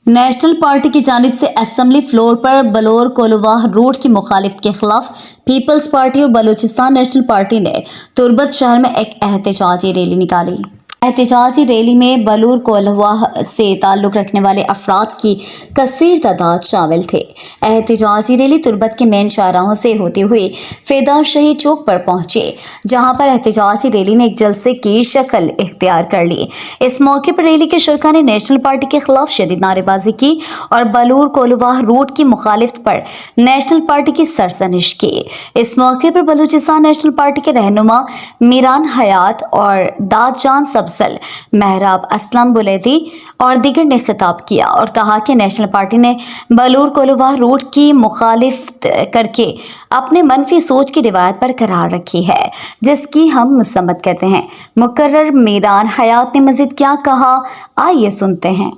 National party की जानिब से असेंबली फ्लोर पर बलोर कोलवाह रोड की मुखालिफत के खिलाफ पीपल्स पार्टी और बलूचिस्तान नेशनल पार्टी ने तुर्बत शहर में एक एहतजाजी रैली निकाली। एहतजाजी रैली में बलूर कोलवाह से ताल्लुक़ रखने वाले अफराद की कसीर तादाद शामिल थे। एहतजाजी रैली तुर्बत के मेन शाहराहों से होते हुए फेदा शही चौक पर पहुंचे, जहां पर एहतजाजी रैली ने एक जलसे की शक्ल इख्तियार कर ली। इस मौके पर रैली के शुरका ने नेशनल पार्टी के खिलाफ शदीद नारेबाजी की और बलूर कोलवाह रोड की मुखालिफत पर नेशनल पार्टी की सरजनिश की। इस मौके पर बलूचिस्तान नेशनल पार्टी के रहनुमा मीरान हयात और दादजान सबसल, महराब असलम बुलेदी और दीगर ने खिताब किया और कहा कि नेशनल पार्टी ने बलूर कोलवाह रोड की मुखालिफत करके अपने मनफी सोच की रिवायत बरकरार रखी है, जिसकी हम मसम्मत करते हैं। मुकर्रर मीरान हयात ने मजीद क्या कहा, आइए सुनते हैं।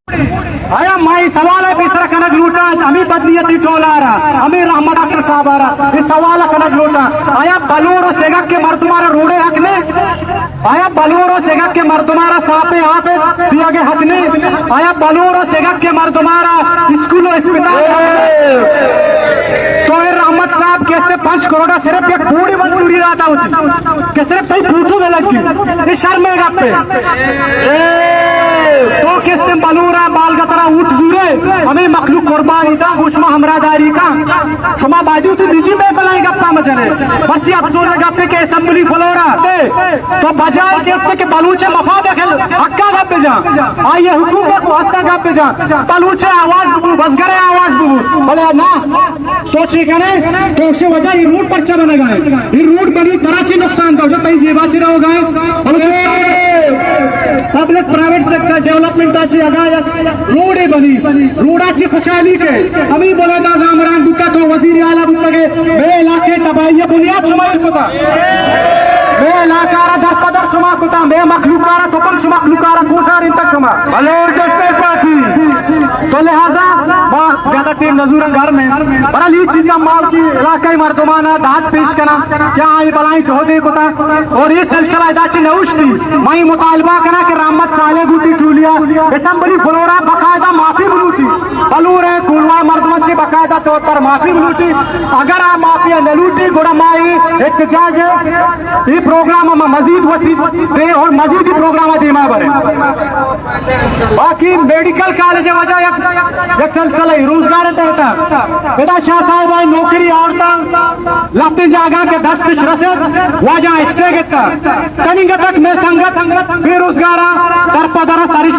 आया माई सवाल है पिसरा कनक लूटा हमें बदनीयती टोलारा हमें रहमत डॉक्टर साहब आ रहा ये सवाल कनक लूटा आया बलूर और सेगक के मर तुम्हारा रूढ़े हक ने आया बलूर और सेगक के मर तुम्हारा सापे यहाँ पे दिया गया हक ने आया बलूर और सेगक के मर तुम्हारा स्कूल और अस्पताल तो रहमत साहब कैसे 5 करोड़ सिर्फ एक पूरी मंजूरी रहता होती कि सिर्फ कहीं पूछो में लग गई ये शर्मेगा पे तो किसने बलूरा बाल का तरह उठ जूरे हमें मखलूक कुर्बानी था उष्मा हमरादारी का क्षमा बाजू तो निजी में बनाई गप्पा मचने बच्ची अफसोस है गप्पे के असेंबली फ्लोरा तो बजाय किसने के बलूचे मफाद हक्का गप्पे जा आइए हुकूमत वास्ता गप्पे जा बलूचे आवाज बुबू बसगरे आवाज बुबू बोले ना सोची कने तो उससे वजह ये रूट पर्चा बनेगा ये रूट बनी कराची नुकसान था जो कहीं जीवाची रहोगा public private sector development road बनी रोडाची खुशहाली के अभी बोला था जामरान बुक्का तो वजीर आला बुक्का के बे इलाके तबाही बुनियाद शुमार कुता बे इलाकारा दरपदर शुमा कुता बे मखलूकारा तोपन शुमा मखलूकारा कोशार इन तक शुमा बलोर नेशनल पार्टी तो लिहाजा ज्यादा टीम नजूर घर में बड़ा ली चीजा माल की इलाकाई मर्दमाना दाद पेश करा क्या आई बलाई चौधरी कुता और ये सिलसिला इदाची नौश थी मई मुतालबा करा कि रहमत साले गुटी टूलिया असेंबली फ्लोरा बकायदा माफी मिलूती बलूर है कुलवा मर्दमची बकायदा तौर पर माफी मिलूती अगर आप माफिया नलूटी गुड़माई एहतजाज ये प्रोग्राम में मजीद वसी दे और मजीद ही प्रोग्राम दीमा बने बाकी मेडिकल कॉलेज वजह एक सिलसिला रोजगार देता बेटा शाह साहब भाई नौकरी औरता लाते जागा के दस्तश रसद वजह इस्तेगता तनिंग तक में संगत बेरोजगारा तरपदरा सारी